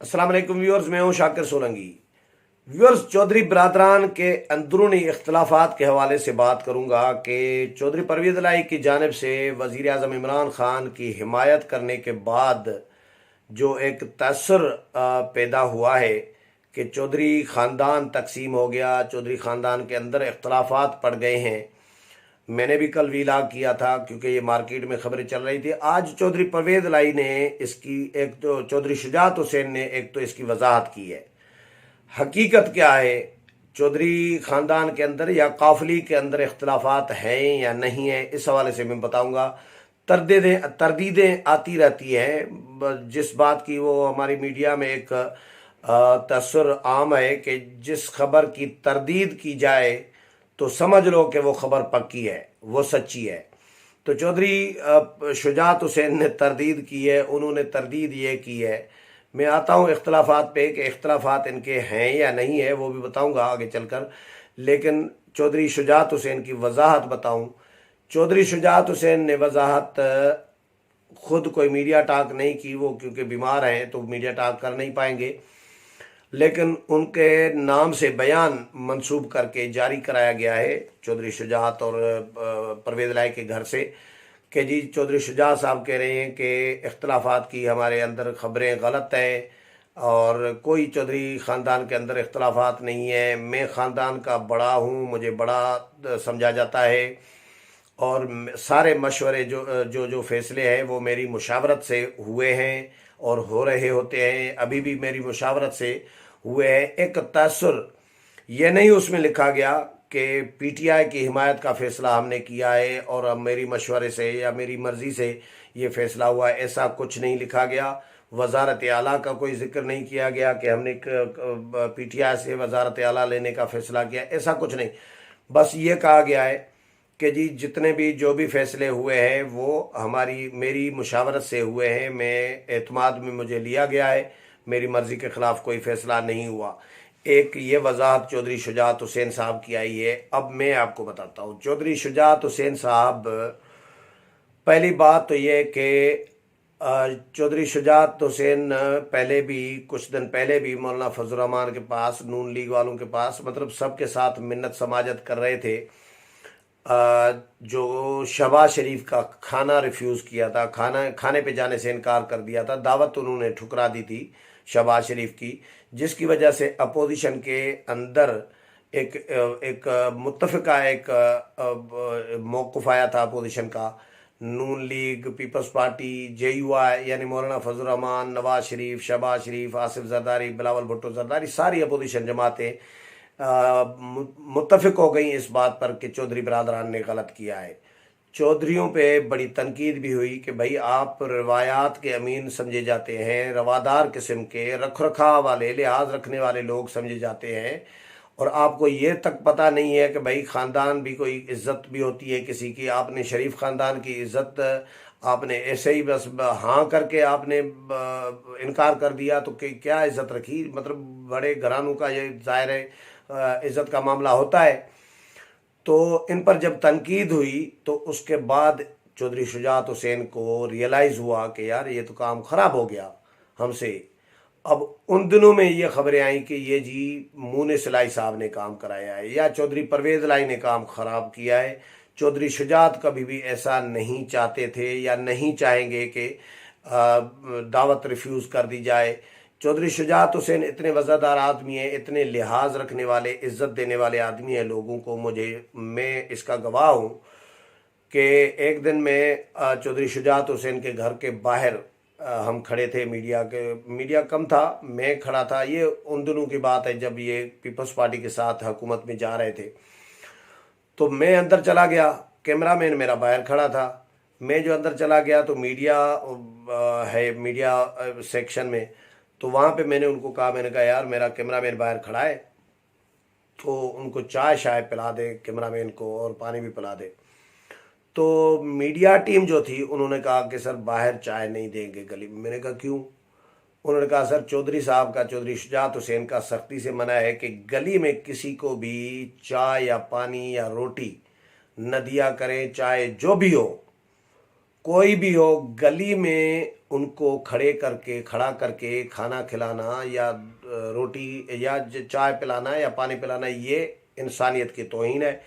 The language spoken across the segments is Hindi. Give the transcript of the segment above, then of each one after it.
अस्सलाम वालेकुम व्यूअर्स, मैं हूं शाकिर सोलंकी। व्यूअर्स, चौधरी बरादरान के अंदरूनी इख्तलाफात के हवाले से बात करूंगा कि चौधरी परवेज़ इलाही की जानिब से वज़ीर आज़म इमरान खान की हिमायत करने के बाद जो एक तअस्सुर पैदा हुआ है कि चौधरी ख़ानदान तकसीम हो गया, चौधरी ख़ानदान के अंदर इख्तलाफात पड़ गए हैं। मैंने भी कल वीलाग किया था क्योंकि ये मार्केट में खबरें चल रही थी। आज चौधरी परवेज़ इलाही ने इसकी एक तो चौधरी शुजात हुसैन ने एक तो इसकी वजाहत की है। हकीकत क्या है, चौधरी ख़ानदान के अंदर या काफली के अंदर इख्तलाफात हैं या नहीं है, इस हवाले से मैं बताऊंगा। तरदीदें आती रहती हैं जिस बात की, वो हमारी मीडिया में एक तसर आम है कि जिस खबर की तरदीद की जाए तो समझ लो कि वो खबर पक्की है, वो सच्ची है। तो चौधरी शुजात हुसैन ने तरदीद की है, उन्होंने तरदीद ये की है। मैं आता हूँ इख्तलाफात पे कि इख्तलाफात इनके हैं या नहीं है, वो भी बताऊँगा आगे चलकर। लेकिन चौधरी शुजात हुसैन की वजाहत बताऊँ। चौधरी शुजात हुसैन ने वजाहत खुद कोई मीडिया टॉक नहीं की, वो क्योंकि बीमार हैं तो मीडिया टॉक कर नहीं पाएंगे, लेकिन उनके नाम से बयान मंसूब करके जारी कराया गया है चौधरी शुजात और परवेज़ इलाही के घर से कि जी चौधरी शुजात साहब कह रहे हैं कि इख्तलाफात की हमारे अंदर खबरें गलत हैं और कोई चौधरी ख़ानदान के अंदर इख्तलाफात नहीं है। मैं ख़ानदान का बड़ा हूँ, मुझे बड़ा समझा जाता है और सारे मशवरे जो फ़ैसले हैं वो मेरी मुशावरत से हुए हैं और हो रहे होते हैं, अभी भी मेरी मुशावरत से हुए हैं। एक तअस्सुर ये नहीं उसमें लिखा गया कि पीटीआई की हिमायत का फ़ैसला हमने किया है और अब मेरी मशवरे से या मेरी मर्ज़ी से ये फ़ैसला हुआ है, ऐसा कुछ नहीं लिखा गया। वज़ारत आला का कोई जिक्र नहीं किया गया कि हमने पीटीआई से वज़ारत आला लेने का फ़ैसला किया, ऐसा कुछ नहीं। बस ये कहा गया है कि जी जितने भी जो भी फ़ैसले हुए हैं वो मेरी मुशावरत से हुए हैं, मैं एतमाद में मुझे लिया गया है, मेरी मर्ज़ी के ख़िलाफ़ कोई फ़ैसला नहीं हुआ। एक ये वजाहत चौधरी शुजात हुसैन साहब की आई है। अब मैं आपको बताता हूँ चौधरी शुजात हुसैन साहब, पहली बात तो ये कि चौधरी शुजात हुसैन पहले भी कुछ दिन पहले भी मौलाना फजल रहमान के पास, नून लीग वालों के पास, मतलब सबके साथ मिन्नत समाजत कर रहे थे। जो शहबाज शरीफ का खाना रिफ्यूज़ किया था, खाने पे जाने से इनकार कर दिया था, दावत उन्होंने ठुकरा दी थी शहबाज शरीफ की, जिसकी वजह से अपोजिशन के अंदर एक मुत्तफ़िका एक मौक़िफ़ आया था अपोजिशन का। नून लीग, पीपल्स पार्टी, JUI यानी मौलाना फजल रहमान, नवाज शरीफ, शहबाज शरीफ, आसिफ जरदारी, बिलावल भुट्टो जरदारी, सारी अपोजिशन जमातें मुत्तफ़िक हो गई इस बात पर कि चौधरी बरादरान ने गलत किया है। चौधरियों पे बड़ी तनकीद भी हुई कि भाई आप रवायात के अमीन समझे जाते हैं, रवादार किस्म के रख रखाव वाले, लिहाज रखने वाले लोग समझे जाते हैं, और आपको ये तक पता नहीं है कि भाई ख़ानदान भी कोई इज़्ज़त भी होती है किसी की। आपने शरीफ ख़ानदान की इज़्ज़त आपने ऐसे ही बस हाँ करके आपने इनकार कर दिया, तो क्या इज़्ज़त रखी? मतलब बड़े घरानों का ये ज़ाहिर है इज़्ज़त का मामला होता है। तो इन पर जब तनकीद हुई तो उसके बाद चौधरी शुजात हुसैन को रियलाइज़ हुआ कि यार ये तो काम ख़राब हो गया हमसे। अब उन दिनों में ये खबरें आई कि ये जी मूनिस इलाही साहब ने काम कराया है या चौधरी परवेज़ इलाही ने काम ख़राब किया है। चौधरी शुजात कभी भी ऐसा नहीं चाहते थे या नहीं चाहेंगे कि दावत रिफ्यूज़ कर दी जाए। चौधरी शुजात हुसैन इतने वज़ादार आदमी हैं, इतने लिहाज रखने वाले, इज़्ज़त देने वाले आदमी हैं लोगों को। मैं इसका गवाह हूँ कि एक दिन मैं चौधरी शुजात हुसैन के घर के बाहर हम खड़े थे, मीडिया कम था, मैं खड़ा था। ये उन दिनों की बात है जब ये पीपल्स पार्टी के साथ हुकूमत में जा रहे थे। तो मैं अंदर चला गया, कैमरामैन मेरा बाहर खड़ा था। मैं जो अंदर चला गया तो मीडिया है, मीडिया सेक्शन में, तो वहाँ पे मैंने उनको कहा, मैंने कहा यार मेरा कैमरामैन बाहर खड़ा है तो उनको चाय शाय पिला दे कैमरामैन को और पानी भी पिला दे। तो मीडिया टीम जो थी उन्होंने कहा कि सर बाहर चाय नहीं देंगे गली में। मैंने कहा क्यों? उन्होंने कहा सर चौधरी साहब का, चौधरी शुजात हुसैन का सख्ती से मना है कि गली में किसी को भी चाय या पानी या रोटी न दिया करें, चाहे जो भी हो। कोई भी हो, गली में उनको खड़ा करके खाना खिलाना या रोटी या चाय पिलाना या पानी पिलाना, ये इंसानियत की तौहीन है।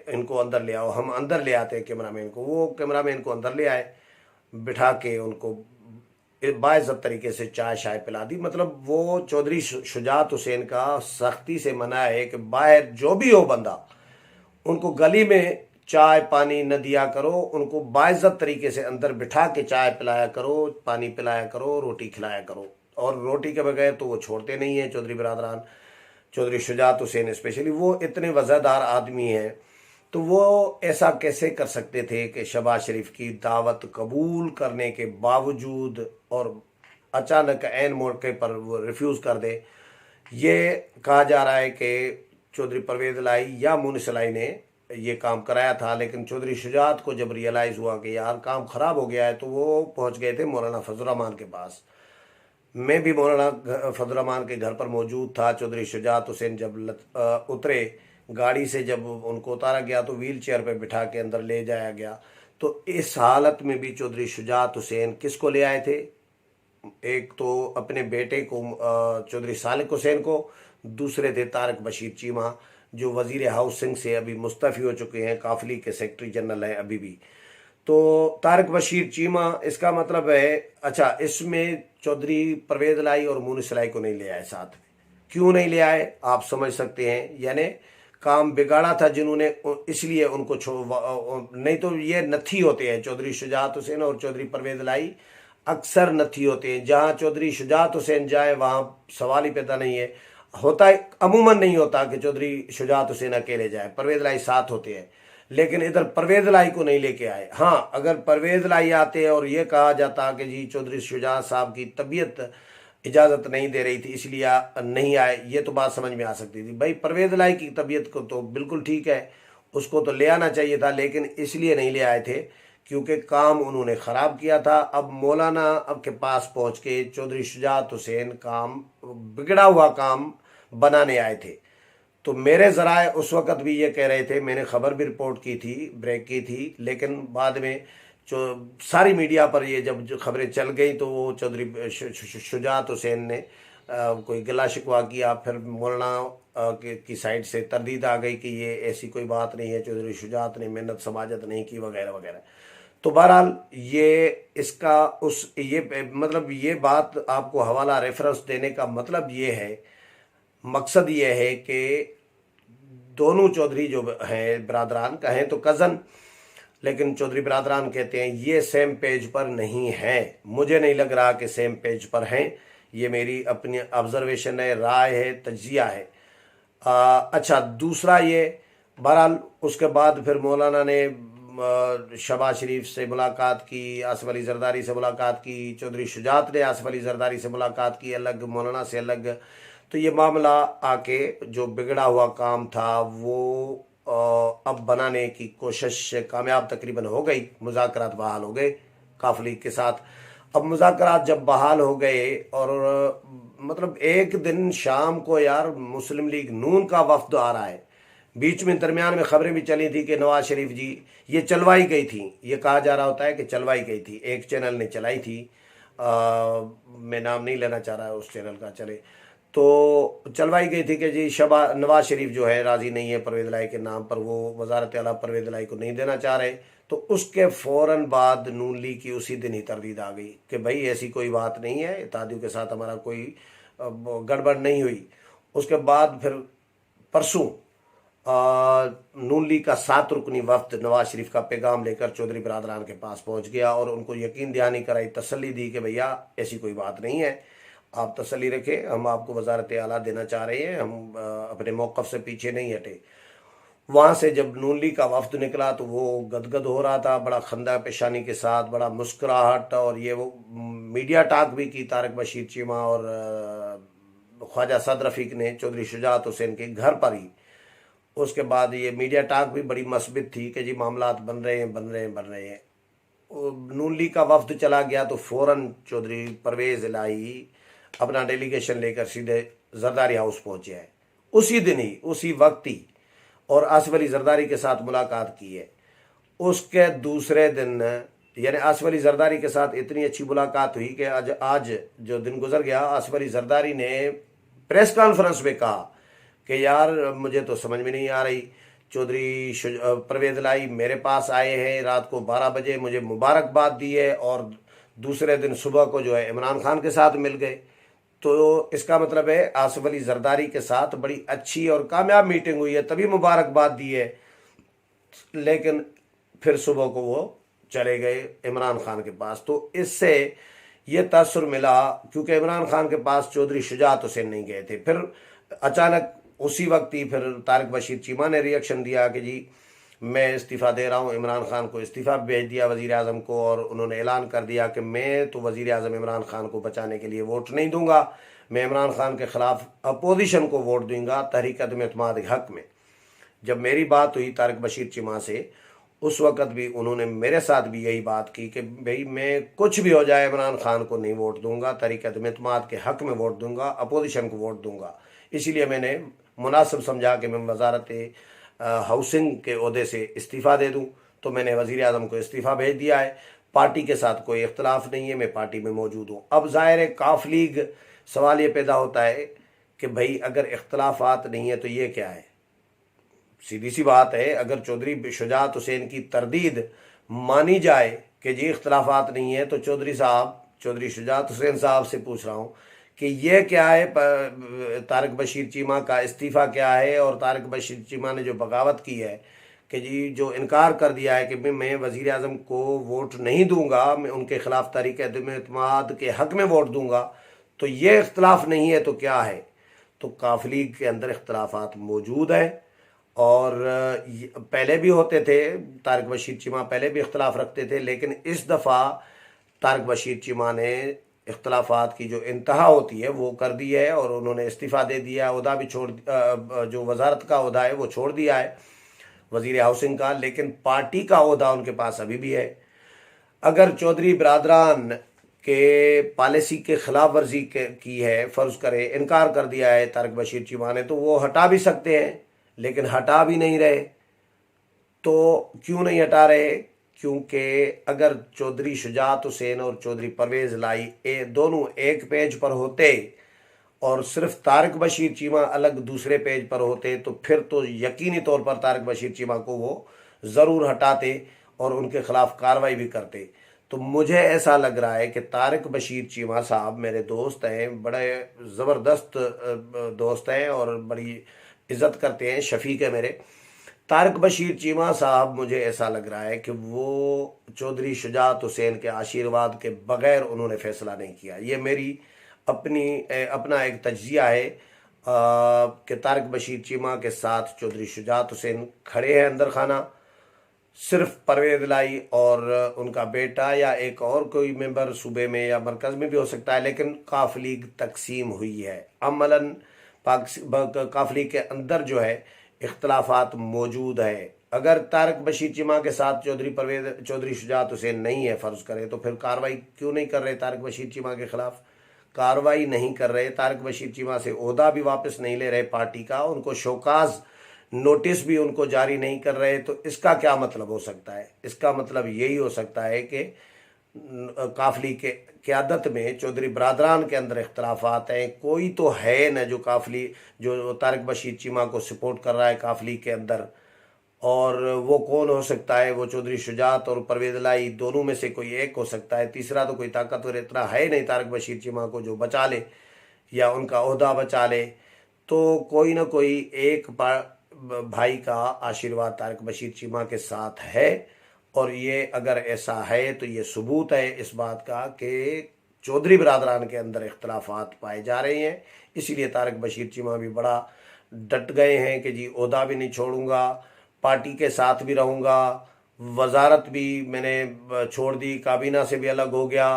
इनको अंदर ले आओ। हम अंदर ले आते हैं कैमरामैन को, वो कैमरामैन को अंदर ले आए, बिठा के उनको बाइज्जत तरीके से चाय शाय पिला दी। मतलब वो चौधरी शुजात हुसैन का सख्ती से मना है कि बाहर जो भी हो बंदा, उनको गली में चाय पानी न दिया करो, उनको बाइज्जत तरीके से अंदर बिठा के चाय पिलाया करो, पानी पिलाया करो, रोटी खिलाया करो। और रोटी के बगैर तो वो छोड़ते नहीं है चौधरी बरादरान, चौधरी शुजात हुसैन स्पेशली। वो इतने वज़ादार आदमी हैं, तो वो ऐसा कैसे कर सकते थे कि शहबाज शरीफ की दावत कबूल करने के बावजूद और अचानक ऐन मौके पर वो रिफ्यूज़ कर दे। ये कहा जा रहा है कि चौधरी परवेज़ लाई या मुनिस लाई ने ये काम कराया था, लेकिन चौधरी शुजात को जब रियलाइज़ हुआ कि यार काम ख़राब हो गया है, तो वो पहुंच गए थे मौलाना फजल रहमान के पास। मैं भी मौलाना फजल रहमान के घर पर मौजूद था। चौधरी शुजात हुसैन जब उतरे गाड़ी से, जब उनको उतारा गया तो व्हील चेयर पर बिठा के अंदर ले जाया गया। तो इस हालत में भी चौधरी शुजात हुसैन किसको ले आए थे? एक तो अपने बेटे को चौधरी सालिक हुसैन को, दूसरे थे तारिक बशीर चीमा, जो वजीर हाउसिंग से अभी मुस्तफ़ी हो चुके हैं, काफिली के सेक्रेटरी जनरल हैं अभी भी। तो तारिक बशीर चीमा, इसका मतलब है, अच्छा इसमें चौधरी परवेज़ लाई और मुनिस लाई को नहीं ले आए साथ में। क्यों नहीं ले आए आप समझ सकते हैं, यानी काम बिगाड़ा था जिन्होंने, इसलिए उनको नहीं तो ये नथी होते हैं। चौधरी शुजात हुसैन और चौधरी परवेज़ लाई अक्सर नथी होते हैं। जहाँ चौधरी शुजात हुसैन जाए वहाँ सवाल ही पैदा नहीं है, होता है अमूमन नहीं होता कि चौधरी शुजात हुसैन अकेले जाए, परवेज़ लाई साथ होते हैं। लेकिन इधर परवेज़ लाई को नहीं लेके आए। हाँ, अगर परवेज़ लाई आते और ये कहा जाता कि जी चौधरी शुजात साहब की तबीयत इजाज़त नहीं दे रही थी इसलिए नहीं आए, ये तो बात समझ में आ सकती थी। भाई परवेज़ लाई की तबीयत को तो बिल्कुल ठीक है, उसको तो ले आना चाहिए था, लेकिन इसलिए नहीं ले आए थे क्योंकि काम उन्होंने ख़राब किया था। अब मौलाना अब के पास पहुंच के चौधरी शुजात हुसैन काम बिगड़ा हुआ काम बनाने आए थे। तो मेरे ज़राए उस वक़्त भी ये कह रहे थे, मैंने ख़बर भी रिपोर्ट की थी, ब्रेक की थी, लेकिन बाद में जो सारी मीडिया पर ये जब जो खबरें चल गई तो वो चौधरी शुजात हुसैन ने कोई गिला शिकवा किया। फिर मौलाना की साइड से तरदीद आ गई कि ये ऐसी कोई बात नहीं है, चौधरी शुजात ने मेहनत समाजत नहीं की वगैरह वगैरह। तो बहरहाल ये इसका उस ये मतलब ये बात आपको हवाला रेफरेंस देने का मतलब ये है, मकसद ये है कि दोनों चौधरी जो हैं बरादरान, कहें तो कज़न, लेकिन चौधरी बरादरान कहते हैं ये सेम पेज पर नहीं है। मुझे नहीं लग रहा कि सेम पेज पर हैं। ये मेरी अपनी ऑब्जर्वेशन है, राय है, तज्जिया है। अच्छा, दूसरा ये, बहरहाल उसके बाद फिर मौलाना ने शहबाज शरीफ से मुलाकात की, आसिफ अली जरदारी से मुलाकात की, चौधरी शुजात ने आसिफ अली जरदारी से मुलाकात की, अलग मौलाना से अलग। तो ये मामला आके जो बिगड़ा हुआ काम था वो अब बनाने की कोशिश कामयाब तकरीबन हो गई। मुज़ाकरात बहाल हो गए काफिली के साथ। अब मुज़ाकरात जब बहाल हो गए और मतलब एक दिन शाम को यार मुस्लिम लीग नून का वफ्द आ रहा है। बीच में दरमियान में खबरें भी चली थी कि नवाज शरीफ जी, ये चलवाई गई थी, ये कहा जा रहा होता है कि चलवाई गई थी, एक चैनल ने चलाई थी, मैं नाम नहीं लेना चाह रहा उस चैनल का, चले तो चलवाई गई थी कि जी नवाज शरीफ जो है राज़ी नहीं है परवेज़ लाई के नाम पर, वो वजारत आला परवेज़ लाई को नहीं देना चाह रहे। तो उसके फ़ौरन बाद नून लीग की उसी दिन ही तरदीद आ गई कि भाई ऐसी कोई बात नहीं है, इत्तेहादियों के साथ हमारा कोई गड़बड़ नहीं हुई। उसके बाद फिर परसों नून लीग का 7 रुकनी वफ्द नवाज शरीफ का पैगाम लेकर चौधरी बरादरान के पास पहुंच गया और उनको यकीन दहानी कराई, तसल्ली दी कि भैया ऐसी कोई बात नहीं है, आप तसल्ली रखें, हम आपको वजारत आला देना चाह रहे हैं, हम अपने मौक़िफ़ से पीछे नहीं हटे। वहाँ से जब नून लीग का वफ्द निकला तो वो गदगद हो रहा था, बड़ा खंदा पेशानी के साथ, बड़ा मुस्कुराहट, और ये वो मीडिया टाक भी की तारिक बशीर चीमा और ख्वाजा सद रफ़ीक ने चौधरी शुजात हुसैन के घर पर ही। उसके बाद ये मीडिया टाक भी बड़ी मस्बित थी कि जी मामलात बन रहे हैं। नून लीग का वफ्द चला गया तो फ़ौरन चौधरी परवेज़ लाई अपना डेलीगेशन लेकर सीधे जरदारी हाउस पहुंचे हैं, उसी दिन ही, उसी वक्त ही, और आसिफ अली जरदारी के साथ मुलाकात की है। उसके दूसरे दिन यानी आसिफ अली जरदारी के साथ इतनी अच्छी मुलाकात हुई कि आज जो दिन गुजर गया, आसिफ अली जरदारी ने प्रेस कॉन्फ्रेंस में कहा कि यार मुझे तो समझ में नहीं आ रही, चौधरी परवेज लाई मेरे पास आए हैं रात को 12 बजे, मुझे मुबारकबाद दी है और दूसरे दिन सुबह को जो है इमरान खान के साथ मिल गए। तो इसका मतलब है आसिफ अली जरदारी के साथ बड़ी अच्छी और कामयाब मीटिंग हुई है, तभी मुबारकबाद दी है। लेकिन फिर सुबह को वो चले गए इमरान खान के पास। तो इससे ये तासुर मिला, क्योंकि इमरान खान के पास चौधरी शुजात हुसैन नहीं गए थे। फिर अचानक उसी वक्त ही फिर तारिक बशीर चीमा ने रिएक्शन दिया कि जी मैं इस्तीफ़ा दे रहा हूँ। इमरान खान को इस्तीफ़ा भेज दिया वज़ीर आज़म को, और उन्होंने ऐलान कर दिया कि मैं तो वज़ीर आज़म इमरान खान को बचाने के लिए वोट नहीं दूंगा, मैं इमरान खान के ख़िलाफ़ अपोजिशन को वोट दूंगा तहरीक अदम-ए-इत्तेमाद हक़ में। जब मेरी बात हुई तारिक बशीर चीमा से, उस वक़्त भी उन्होंने मेरे साथ भी यही बात की कि भाई मैं कुछ भी हो जाए इमरान खान को नहीं वोट दूंगा, तहरीक अदम-ए-इत्तेमाद के हक़ में वोट दूंगा, अपोजिशन को वोट दूंगा। इसीलिए मैंने मुनासिब समझा कि मैं वजारत हाउसिंग के ओहदे से इस्तीफ़ा दे दूं। तो मैंने वज़ीर आज़म को इस्तीफ़ा भेज दिया है। पार्टी के साथ कोई इख्तलाफ नहीं है, मैं पार्टी में मौजूद हूँ। अब ज़ाहिर है काफ लीग, सवाल ये पैदा होता है कि भाई अगर इख्तलाफात नहीं है तो ये क्या है। सीधी सी बात है, अगर चौधरी शुजात हुसैन की तरदीद मानी जाए कि जी इख्तलाफात नहीं है, तो चौधरी शुजात हुसैन साहब से पूछ रहा हूँ कि ये क्या है, तारिक बशीर चीमा का इस्तीफ़ा क्या है, और तारिक बशीर चीमा ने जो बगावत की है कि जी जो इनकार कर दिया है कि मैं वज़ीर आज़म को वोट नहीं दूंगा, मैं उनके ख़िलाफ़ तहरीक अदम-ए-इत्तेमाद के हक़ में वोट दूंगा, तो ये इख्तलाफ नहीं है तो क्या है। तो काफ लीग के अंदर इख्तलाफात मौजूद हैं, और पहले भी होते थे। तारिक बशीर चीमा पहले भी इख्तलाफ रखते थे, लेकिन इस दफ़ा तारिक बशीर चीमा ने इख्तलाफात की जो इंतहा होती है वो कर दी है, और उन्होंने इस्तीफ़ा दे दिया, उहदा भी छोड़, जो वजारत का उहदा है वो छोड़ दिया है, वज़ीर हाउसिंग का। लेकिन पार्टी का उहदा उनके पास अभी भी है। अगर चौधरी बरादरान के पॉलिसी के खिलाफ वर्जी की है, फ़र्ज़ करे इनकार कर दिया है तारिक बशीर चीमा ने, तो वो हटा भी सकते हैं, लेकिन हटा भी नहीं रहे। तो क्यों नहीं हटा रहे? क्योंकि अगर चौधरी शुजात हुसैन और चौधरी परवेज़ लाई दोनों एक पेज पर होते और सिर्फ तारिक बशीर चीमा अलग दूसरे पेज पर होते, तो फिर तो यकीनी तौर पर तारिक बशीर चीमा को वो ज़रूर हटाते और उनके ख़िलाफ़ कार्रवाई भी करते। तो मुझे ऐसा लग रहा है कि तारिक बशीर चीमा साहब मेरे दोस्त हैं, बड़े ज़बरदस्त दोस्त हैं और बड़ी इज़्ज़त करते हैं, शफ़ीक है मेरे। तारिक बशीर चीमा साहब, मुझे ऐसा लग रहा है कि वो चौधरी शुजात हुसैन के आशीर्वाद के बगैर उन्होंने फ़ैसला नहीं किया। ये मेरी अपना एक तज्जिया है कि तारिक बशीर चीमा के साथ चौधरी शुजात हुसैन खड़े हैं अंदर खाना। सिर्फ परवेज़ लाई और उनका बेटा या एक और कोई मेंबर सूबे में या मरकज़ में भी हो सकता है, लेकिन काफ लीग तकसीम हुई है। अमलन काफ लीग के अंदर जो है इख्तलाफात मौजूद है। अगर तारिक बशीर चीमा के साथ चौधरी शुजात हुसैन नहीं है, फ़र्ज़ करें, तो फिर कार्रवाई क्यों नहीं कर रहे तारिक बशीर चीमा के ख़िलाफ़? कार्रवाई नहीं कर रहे, तारिक बशीर चीमा से ओहदा भी वापस नहीं ले रहे पार्टी का, उनको शोकाज नोटिस भी उनको जारी नहीं कर रहे। तो इसका क्या मतलब हो सकता है? इसका मतलब यही हो सकता है कि काफली के क़यादत में चौधरी बरादरान के अंदर इख्तलाफात हैं। कोई तो है न जो तारिक बशीर चीमा को सपोर्ट कर रहा है काफली के अंदर, और वो कौन हो सकता है? वो चौधरी शुजात और परवेज़ लाई दोनों में से कोई एक हो सकता है। तीसरा तो कोई ताकतवर इतना है नहीं तारिक बशीर चीमा को जो बचा ले या उनका ओहदा बचा ले। तो कोई ना कोई एक भाई का आशीर्वाद तारिक बशीर चीमा के साथ है, और ये अगर ऐसा है तो ये सबूत है इस बात का कि चौधरी बरादरान के अंदर इख्तलाफात पाए जा रहे हैं। इसीलिए तारिक बशीर चीमा भी बड़ा डट गए हैं कि जी ओहदा भी नहीं छोड़ूंगा, पार्टी के साथ भी रहूँगा, वजारत भी मैंने छोड़ दी, काबीना से भी अलग हो गया,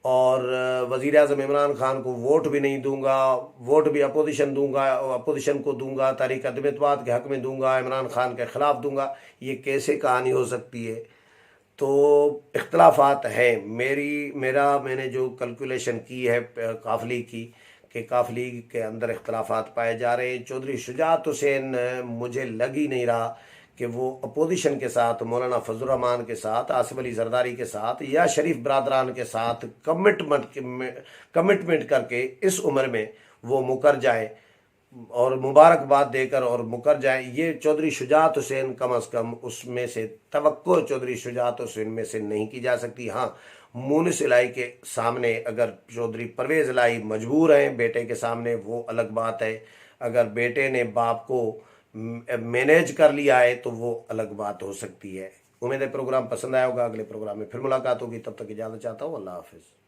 और वज़ीर आज़म इमरान खान को वोट भी नहीं दूंगा, वोट भी अपोजिशन को दूंगा, तहरीक अदम-ए-इत्तेमाद के हक़ में दूंगा, इमरान खान के ख़िलाफ़ दूंगा। ये कैसे कहानी हो सकती है? तो इख्तलाफात हैं। मैंने जो कैलकुलेशन की है काफ लीग की, कि काफ लीग के अंदर इख्तलाफात पाए जा रहे हैं। चौधरी शुजात हुसैन, मुझे लग ही नहीं रहा कि वो अपोजिशन के साथ, मौलाना फजल रहमान के साथ, आसिफ अली जरदारी के साथ या शरीफ बरादरान के साथ कमिटमेंट करके इस उम्र में वो मुकर जाए और मुबारकबाद देकर और मुकर जाए। ये चौधरी शुजात हुसैन कम अज़ कम उसमें से तवक्को चौधरी शुजात हुसैन में से नहीं की जा सकती। हाँ, मुनिस इलाही के सामने अगर चौधरी परवेज़ इलाही मजबूर हैं बेटे के सामने, वो अलग बात है। अगर बेटे ने बाप को मैनेज कर लिया है तो वो अलग बात हो सकती है। उम्मीद है प्रोग्राम पसंद आया होगा। अगले प्रोग्राम में फिर मुलाकात होगी, तब तक इजाज़त चाहता हूँ। अल्लाह हाफिज़।